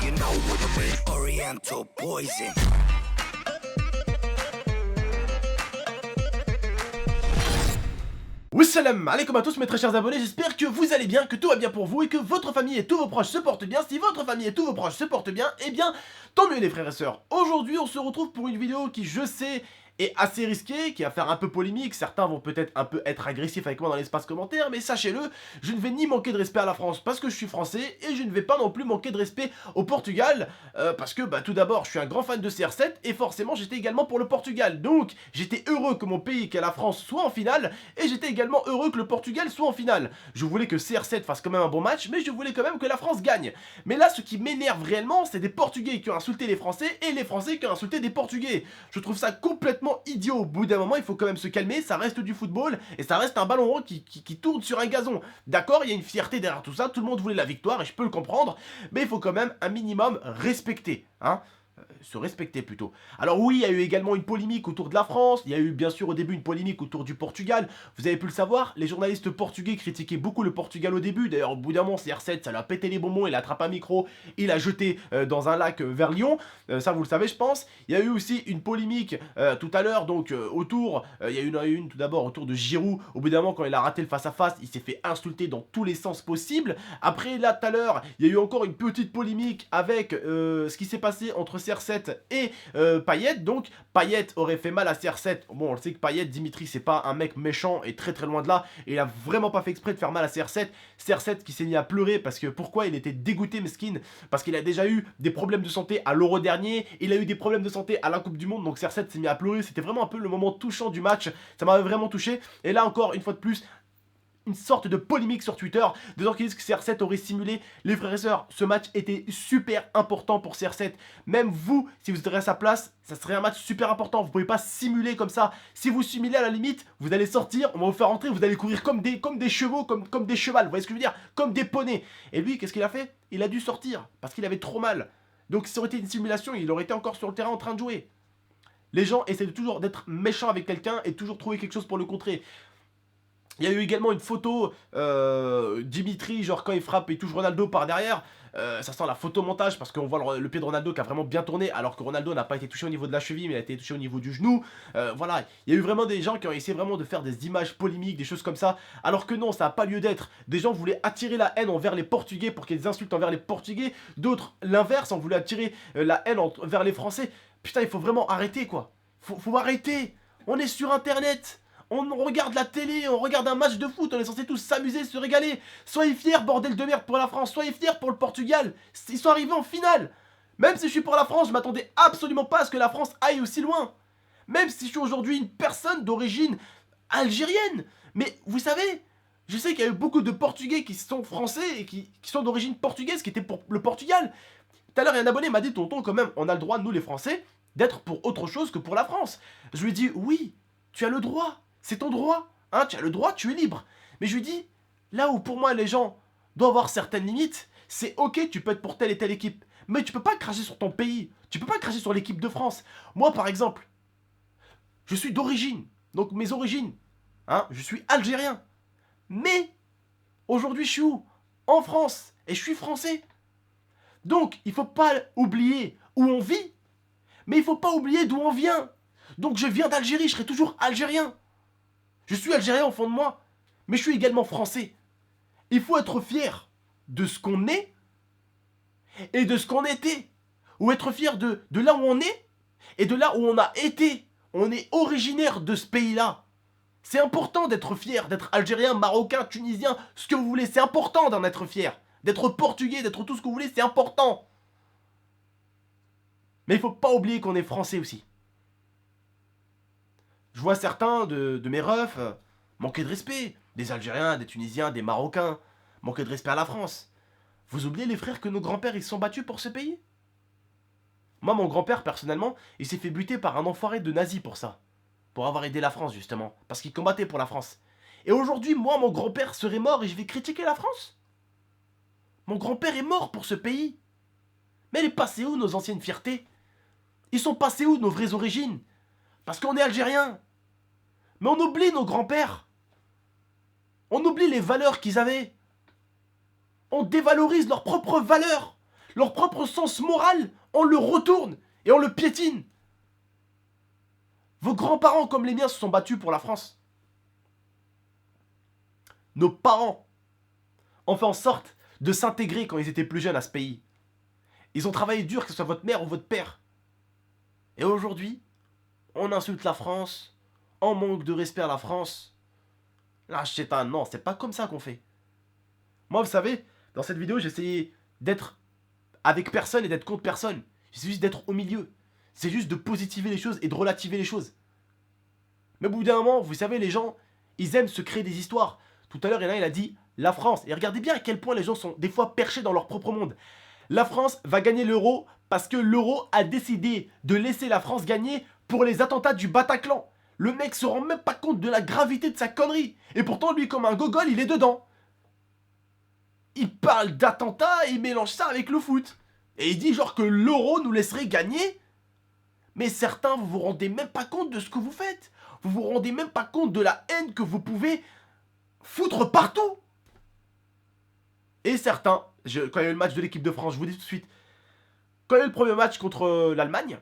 you know what I mean? Oriental poison. Wassalam alaikum à tous mes très chers abonnés, j'espère que vous allez bien, que tout va bien pour vous et que votre famille et tous vos proches se portent bien. Si votre famille et tous vos proches se portent bien, eh bien tant mieux les frères et sœurs. Aujourd'hui on se retrouve pour une vidéo qui je sais est assez risquée, qui va faire un peu polémique. Certains vont peut-être un peu être agressifs avec moi dans l'espace commentaire, mais sachez-le, je ne vais ni manquer de respect à la France parce que je suis français, et je ne vais pas non plus manquer de respect au Portugal, parce que tout d'abord je suis un grand fan de CR7, et forcément j'étais également pour le Portugal. Donc j'étais heureux que mon pays, qu'est la France, soit en finale, et j'étais également heureux que le Portugal soit en finale. Je voulais que CR7 fasse quand même un bon match, mais je voulais quand même que la France gagne. Mais là ce qui m'énerve réellement, c'est des Portugais qui ont insulté les Français, et les Français qui ont insulté des Portugais. Je trouve ça complètement idiot. Au bout d'un moment il faut quand même se calmer, ça reste du football et ça reste un ballon rond qui tourne sur un gazon. D'accord, il y a une fierté derrière tout ça, tout le monde voulait la victoire et je peux le comprendre, mais il faut quand même un minimum respecter, hein, se respecter plutôt. Alors oui, il y a eu également une polémique autour de la France, il y a eu bien sûr au début une polémique autour du Portugal, vous avez pu le savoir, les journalistes portugais critiquaient beaucoup le Portugal au début, d'ailleurs au bout d'un moment CR7 ça lui a pété les bonbons, il attrape un micro, il a jeté dans un lac vers Lyon, ça vous le savez je pense. Il y a eu aussi une polémique tout à l'heure donc autour, il y a eu une tout d'abord autour de Giroud, au bout d'un moment quand il a raté le face à face, il s'est fait insulter dans tous les sens possibles. Après là tout à l'heure, il y a eu encore une petite polémique avec ce qui s'est passé entre CR7 et Payet. Donc Payet aurait fait mal à CR7. Bon, on le sait que Payet, Dimitri, c'est pas un mec méchant et très très loin de là. Et il a vraiment pas fait exprès de faire mal à CR7. CR7 qui s'est mis à pleurer parce que pourquoi il était dégoûté, mesquine, parce qu'il a déjà eu des problèmes de santé à l'Euro dernier. Il a eu des problèmes de santé à la Coupe du Monde. Donc CR7 s'est mis à pleurer. C'était vraiment un peu le moment touchant du match. Ça m'avait vraiment touché. Et là encore, une fois de plus, une sorte de polémique sur Twitter, des gens qui disent que CR7 aurait simulé. Les frères et sœurs, ce match était super important pour CR7. Même vous, si vous étiez à sa place, ça serait un match super important. Vous pouvez pas simuler comme ça. Si vous simulez à la limite, vous allez sortir, on va vous faire rentrer, vous allez courir comme des chevaux, comme des chevals, vous voyez ce que je veux dire? Comme des poneys. Et lui, qu'est-ce qu'il a fait? Il a dû sortir, parce qu'il avait trop mal. Donc si ça aurait été une simulation, il aurait été encore sur le terrain en train de jouer. Les gens essaient toujours d'être méchants avec quelqu'un et toujours trouver quelque chose pour le contrer. Il y a eu également une photo, Dimitri, genre quand il frappe et touche Ronaldo par derrière, ça sent la photomontage parce qu'on voit le pied de Ronaldo qui a vraiment bien tourné alors que Ronaldo n'a pas été touché au niveau de la cheville mais il a été touché au niveau du genou. Voilà, il y a eu vraiment des gens qui ont essayé vraiment de faire des images polémiques, des choses comme ça, alors que non, ça n'a pas lieu d'être. Des gens voulaient attirer la haine envers les Portugais pour qu'il y ait des insultes envers les Portugais, d'autres l'inverse, on voulait attirer la haine envers les Français. Putain, il faut vraiment arrêter quoi, faut arrêter, on est sur internet. On regarde la télé, on regarde un match de foot, on est censé tous s'amuser, se régaler. Soyez fiers, bordel de merde, pour la France, soyez fiers pour le Portugal. Ils sont arrivés en finale. Même si je suis pour la France, je m'attendais absolument pas à ce que la France aille aussi loin. Même si je suis aujourd'hui une personne d'origine algérienne. Mais vous savez, je sais qu'il y a eu beaucoup de Portugais qui sont français et qui sont d'origine portugaise, qui étaient pour le Portugal. Tout à l'heure, il y a un abonné m'a dit, tonton, quand même, on a le droit, nous les Français, d'être pour autre chose que pour la France. Je lui ai dit, oui, tu as le droit. C'est ton droit, hein, tu as le droit, tu es libre. Mais je lui dis, là où pour moi les gens doivent avoir certaines limites, c'est ok, tu peux être pour telle et telle équipe, mais tu peux pas cracher sur ton pays, tu peux pas cracher sur l'équipe de France. Moi par exemple, je suis d'origine, donc mes origines, hein, je suis algérien. Mais aujourd'hui je suis où? En France, et je suis français. Donc il faut pas oublier où on vit, mais il faut pas oublier d'où on vient. Donc je viens d'Algérie, je serai toujours algérien. Je suis algérien au fond de moi, mais je suis également français. Il faut être fier de ce qu'on est et de ce qu'on était. Ou être fier de là où on est et de là où on a été. On est originaire de ce pays-là. C'est important d'être fier, d'être algérien, marocain, tunisien, ce que vous voulez. C'est important d'en être fier. D'être portugais, d'être tout ce que vous voulez, c'est important. Mais il ne faut pas oublier qu'on est français aussi. Je vois certains de mes refs manquer de respect. Des Algériens, des Tunisiens, des Marocains. Manquer de respect à la France. Vous oubliez les frères que nos grands-pères ils se sont battus pour ce pays? Moi, mon grand-père, personnellement, il s'est fait buter par un enfoiré de nazi pour ça. Pour avoir aidé la France, justement. Parce qu'il combattait pour la France. Et aujourd'hui, moi, mon grand-père serait mort et je vais critiquer la France? Mon grand-père est mort pour ce pays. Mais elle est passée où, nos anciennes fiertés? Ils sont passés où, nos vraies origines? Parce qu'on est algériens. Mais on oublie nos grands-pères. On oublie les valeurs qu'ils avaient. On dévalorise leurs propres valeurs. leur propre sens moral, on le retourne et on le piétine. Vos grands-parents comme les miens se sont battus pour la France. Nos parents ont fait en sorte de s'intégrer quand ils étaient plus jeunes à ce pays. Ils ont travaillé dur, que ce soit votre mère ou votre père. Et aujourd'hui, on insulte la France, on manque de respect à la France. Là, non, c'est pas comme ça qu'on fait. Moi, vous savez, dans cette vidéo, j'ai essayé d'être avec personne et d'être contre personne. J'essaie juste d'être au milieu. C'est juste de positiver les choses et de relativer les choses. Mais au bout d'un moment, vous savez, les gens, ils aiment se créer des histoires. Tout à l'heure, il y en a, il a dit la France. Et regardez bien à quel point les gens sont des fois perchés dans leur propre monde. La France va gagner l'euro parce que l'euro a décidé de laisser la France gagner pour les attentats du Bataclan. Le mec se rend même pas compte de la gravité de sa connerie. Et pourtant, lui, comme un gogol, il est dedans. Il parle d'attentats et il mélange ça avec le foot. Et il dit genre que l'euro nous laisserait gagner. Mais certains, vous vous rendez même pas compte de ce que vous faites. Vous vous rendez même pas compte de la haine que vous pouvez foutre partout. Et certains, quand il y a eu le match de l'équipe de France, je vous dis tout de suite, quand il y a eu le premier match contre l'Allemagne,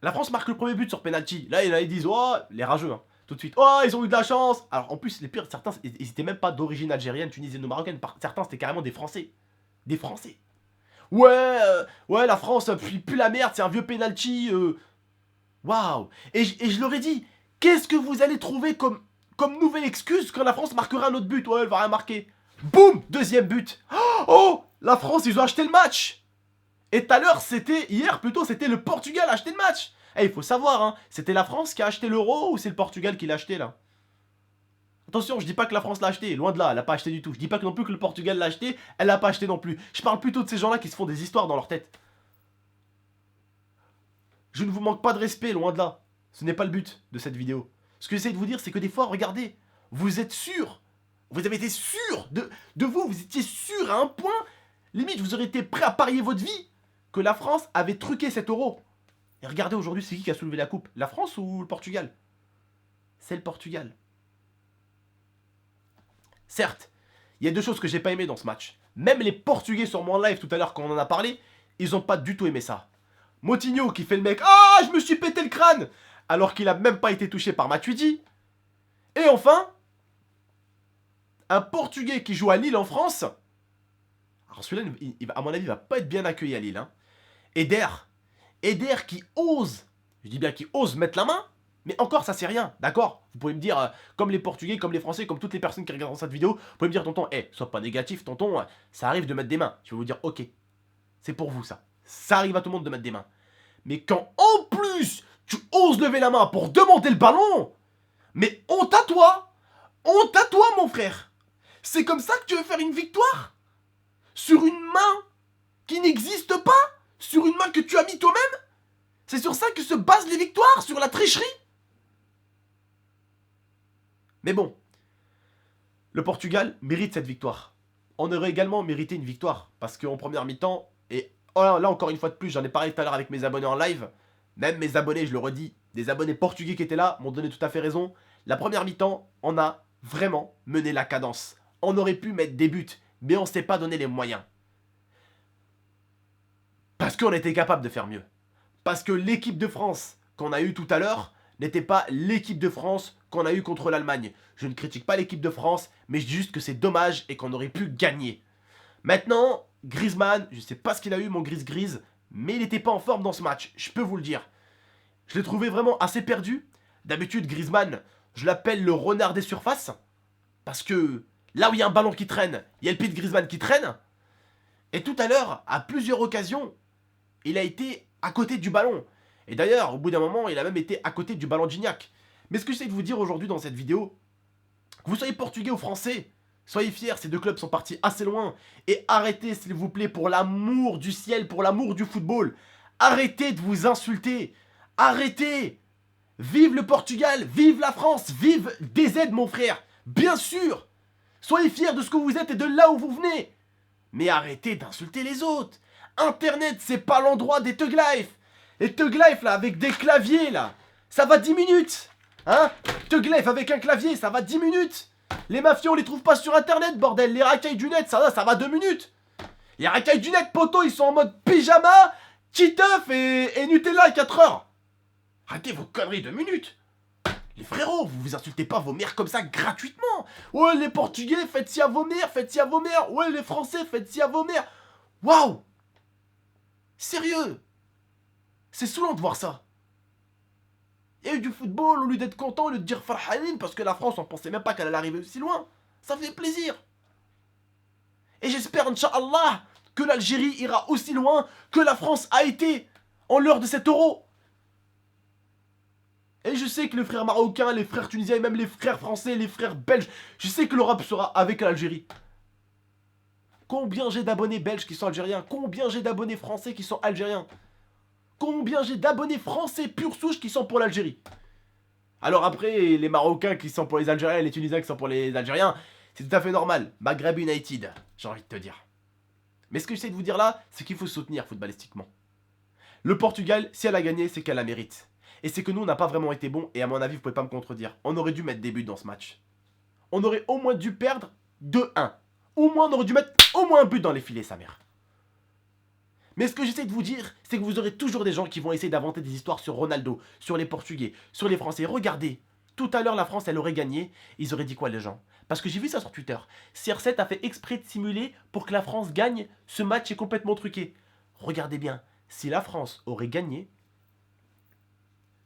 la France marque le premier but sur penalty. Là, ils disent, oh, les rageux, hein, tout de suite, oh, ils ont eu de la chance. Alors en plus, les pires, certains, ils n'étaient même pas d'origine algérienne, tunisienne ou marocaine. Certains, c'était carrément des Français. Des Français. Ouais, la France, puis la merde, c'est un vieux penalty. Waouh. Et je leur ai dit, qu'est-ce que vous allez trouver comme nouvelle excuse quand la France marquera un autre but? Ouais, elle va rien marquer. Boum, deuxième but. Oh, la France, ils ont acheté le match. Et tout à l'heure, hier plutôt, c'était le Portugal a acheté le match. Eh, il faut savoir, hein, c'était la France qui a acheté l'euro ou c'est le Portugal qui l'a acheté là? Attention, je dis pas que la France l'a acheté, loin de là, elle a pas acheté du tout. Je dis pas non plus que le Portugal l'a acheté, elle l'a pas acheté non plus. Je parle plutôt de ces gens-là qui se font des histoires dans leur tête. Je ne vous manque pas de respect, loin de là. Ce n'est pas le but de cette vidéo. Ce que j'essaie de vous dire, c'est que des fois, regardez, vous êtes sûr, vous avez été sûr de vous étiez sûr à un point, limite, vous auriez été prêt à parier votre vie que la France avait truqué cet euro. Et regardez aujourd'hui, c'est qui a soulevé la coupe? La France ou le Portugal? C'est le Portugal. Certes, il y a deux choses que j'ai pas aimé dans ce match. Même les Portugais sur mon live tout à l'heure quand on en a parlé, ils ont pas du tout aimé ça. Moutinho qui fait le mec, ah, je me suis pété le crâne, alors qu'il a même pas été touché par Matuidi. Et enfin, un Portugais qui joue à Lille en France. Alors celui-là, à mon avis, il va pas être bien accueilli à Lille. Hein. Eder qui ose, je dis bien qui ose mettre la main, mais encore ça c'est rien, d'accord? Vous pouvez me dire, comme les Portugais, comme les Français, comme toutes les personnes qui regardent cette vidéo, vous pouvez me dire, tonton, sois pas négatif, tonton, ça arrive de mettre des mains. Je vais vous dire, ok, c'est pour vous ça. Ça arrive à tout le monde de mettre des mains. Mais quand en plus, tu oses lever la main pour demander le ballon, mais honte à toi mon frère. C'est comme ça que tu veux faire une victoire? Sur une main qui n'existe pas? Sur une main que tu as mis toi-même? C'est sur ça que se basent les victoires? Sur la tricherie? Mais bon, le Portugal mérite cette victoire. On aurait également mérité une victoire, parce qu'en première mi-temps, et là encore une fois de plus, j'en ai parlé tout à l'heure avec mes abonnés en live, même mes abonnés, je le redis, des abonnés portugais qui étaient là m'ont donné tout à fait raison. La première mi-temps, on a vraiment mené la cadence. On aurait pu mettre des buts, mais on ne s'est pas donné les moyens. Parce qu'on était capable de faire mieux. Parce que l'équipe de France qu'on a eue tout à l'heure n'était pas l'équipe de France qu'on a eue contre l'Allemagne. Je ne critique pas l'équipe de France, mais je dis juste que c'est dommage et qu'on aurait pu gagner. Maintenant, Griezmann, je ne sais pas ce qu'il a eu mon grise, mais il n'était pas en forme dans ce match, je peux vous le dire. Je l'ai trouvé vraiment assez perdu. D'habitude, Griezmann, je l'appelle le renard des surfaces. Parce que là où il y a un ballon qui traîne, il y a le pied de Griezmann qui traîne. Et tout à l'heure, à plusieurs occasions, il a été à côté du ballon. Et d'ailleurs, au bout d'un moment, il a même été à côté du ballon de Gignac. Mais ce que j'essaie de vous dire aujourd'hui dans cette vidéo, que vous soyez portugais ou français, soyez fiers, ces deux clubs sont partis assez loin. Et arrêtez, s'il vous plaît, pour l'amour du ciel, pour l'amour du football, arrêtez de vous insulter. Arrêtez. Vive le Portugal, vive la France, vive DZ mon frère. Bien sûr. Soyez fiers de ce que vous êtes et de là où vous venez. Mais arrêtez d'insulter les autres. Internet, c'est pas l'endroit des Thug Life. Les Thug Life, là, avec des claviers, là, ça va 10 minutes. Hein? Thug Life avec un clavier, ça va 10 minutes. Les mafieux, on les trouve pas sur Internet, bordel. Les racailles du net, ça va 2 minutes. Il y a Racaille du net, poto, ils sont en mode pyjama, Titeuf et Nutella à 4 heures. Arrêtez vos conneries de minutes. Les frérots, vous vous insultez pas vos mères comme ça gratuitement. Ouais, les Portugais, faites ci à vos mères, faites ci à vos mères. Ouais, les Français, faites ci à vos mères. Waouh. Sérieux. C'est saoulant de voir ça. Il y a eu du football, au lieu d'être content, au lieu de dire Farhanin, parce que la France, on pensait même pas qu'elle allait arriver aussi loin. Ça fait plaisir. Et j'espère, Inch'Allah, que l'Algérie ira aussi loin que la France a été en l'heure de cet euro. Et je sais que les frères marocains, les frères tunisiens et même les frères français, les frères belges, je sais que l'Europe sera avec l'Algérie. Combien j'ai d'abonnés belges qui sont algériens? Combien j'ai d'abonnés français qui sont algériens? Combien j'ai d'abonnés français pure souche qui sont pour l'Algérie? Alors après, les Marocains qui sont pour les Algériens et les Tunisiens qui sont pour les Algériens, c'est tout à fait normal. Maghreb United, j'ai envie de te dire. Mais ce que j'essaie de vous dire là, c'est qu'il faut soutenir footballistiquement. Le Portugal, si elle a gagné, c'est qu'elle la mérite. Et c'est que nous, on n'a pas vraiment été bons, et à mon avis, vous pouvez pas me contredire. On aurait dû mettre des buts dans ce match. On aurait au moins dû perdre 2-1. Au moins, on aurait dû mettre au moins un but dans les filets, sa mère. Mais ce que j'essaie de vous dire, c'est que vous aurez toujours des gens qui vont essayer d'inventer des histoires sur Ronaldo, sur les Portugais, sur les Français. Regardez, tout à l'heure, la France, elle aurait gagné. Ils auraient dit quoi, les gens? Parce que j'ai vu ça sur Twitter. CR7 a fait exprès de simuler pour que la France gagne. Ce match est complètement truqué. Regardez bien, si la France aurait gagné,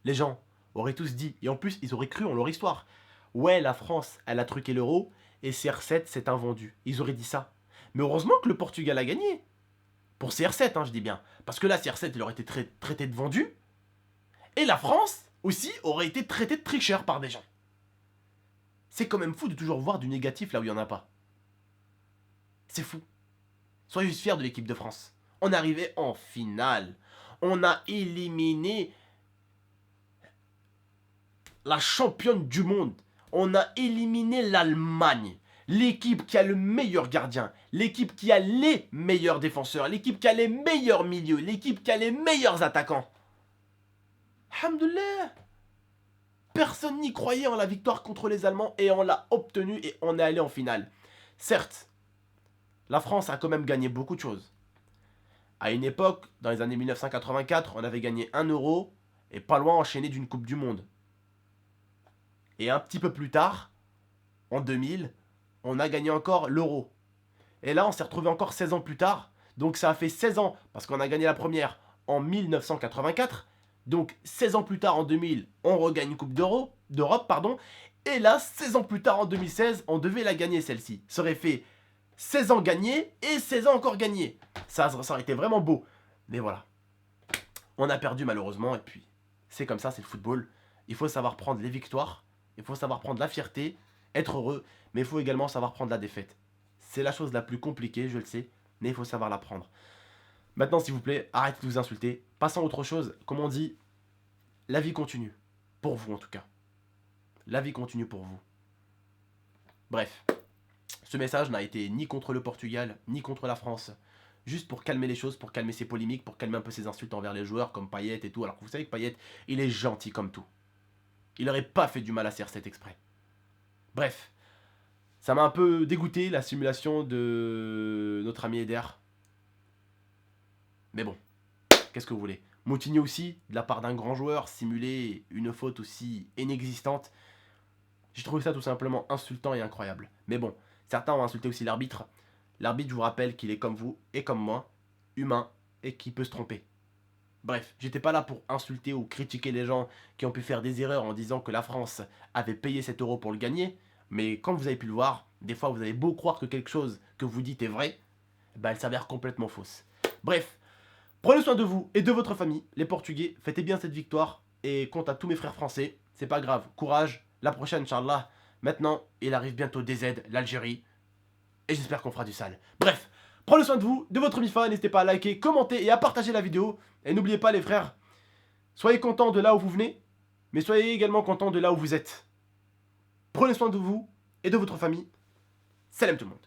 les gens auraient tous dit, et en plus, ils auraient cru en leur histoire. Ouais, la France, elle a truqué l'euro, et CR7 s'est invendu. Ils auraient dit ça. Mais heureusement que le Portugal a gagné. Pour CR7, hein, je dis bien. Parce que là, CR7, il aurait été traité de vendu. Et la France, aussi, aurait été traitée de tricheur par des gens. C'est quand même fou de toujours voir du négatif là où il n'y en a pas. C'est fou. Soyez juste fiers de l'équipe de France. On est arrivé en finale. On a éliminé la championne du monde. On a éliminé l'Allemagne. L'équipe qui a le meilleur gardien. L'équipe qui a les meilleurs défenseurs. L'équipe qui a les meilleurs milieux. L'équipe qui a les meilleurs attaquants. Alhamdoulilah. Personne n'y croyait en la victoire contre les Allemands et on l'a obtenue et on est allé en finale. Certes, la France a quand même gagné beaucoup de choses. À une époque, dans les années 1984, on avait gagné 1 euro et pas loin enchaîné d'une Coupe du Monde. Et un petit peu plus tard, en 2000, on a gagné encore l'euro. Et là, on s'est retrouvé encore 16 ans plus tard. Donc ça a fait 16 ans, parce qu'on a gagné la première en 1984. Donc 16 ans plus tard, en 2000, on regagne une Coupe d'Europe, pardon. Et là, 16 ans plus tard, en 2016, on devait la gagner celle-ci. Ça aurait fait 16 ans gagnés et 16 ans encore gagnés. Ça aurait été vraiment beau. Mais voilà. On a perdu malheureusement et puis c'est comme ça, c'est le football. Il faut savoir prendre les victoires. Il faut savoir prendre la fierté, être heureux, mais il faut également savoir prendre la défaite. C'est la chose la plus compliquée, je le sais, mais il faut savoir la prendre. Maintenant, s'il vous plaît, arrêtez de vous insulter. Passons à autre chose. Comme on dit, la vie continue. Pour vous, en tout cas. La vie continue pour vous. Bref, ce message n'a été ni contre le Portugal, ni contre la France. Juste pour calmer les choses, pour calmer ces polémiques, pour calmer un peu ces insultes envers les joueurs, comme Payet et tout. Alors que vous savez que Payet, il est gentil comme tout. Il n'aurait pas fait du mal à CR7 exprès. Bref, ça m'a un peu dégoûté la simulation de notre ami Eder. Mais bon, qu'est-ce que vous voulez? Moutinho aussi, de la part d'un grand joueur, simuler une faute aussi inexistante. J'ai trouvé ça tout simplement insultant et incroyable. Mais bon, certains ont insulté aussi l'arbitre. L'arbitre, je vous rappelle qu'il est comme vous et comme moi, humain et qui peut se tromper. Bref, j'étais pas là pour insulter ou critiquer les gens qui ont pu faire des erreurs en disant que la France avait payé cet euro pour le gagner. Mais comme vous avez pu le voir, des fois vous avez beau croire que quelque chose que vous dites est vrai, bah elle s'avère complètement fausse. Bref, prenez soin de vous et de votre famille. Les Portugais, fêtez bien cette victoire. Et quant à tous mes frères français, c'est pas grave, courage. La prochaine, Inch'Allah. Maintenant, il arrive bientôt DZ, l'Algérie. Et j'espère qu'on fera du sale. Bref, prenez soin de vous, de votre MIFA. N'hésitez pas à liker, commenter et à partager la vidéo. Et n'oubliez pas les frères, soyez contents de là où vous venez, mais soyez également contents de là où vous êtes. Prenez soin de vous et de votre famille. Salam tout le monde.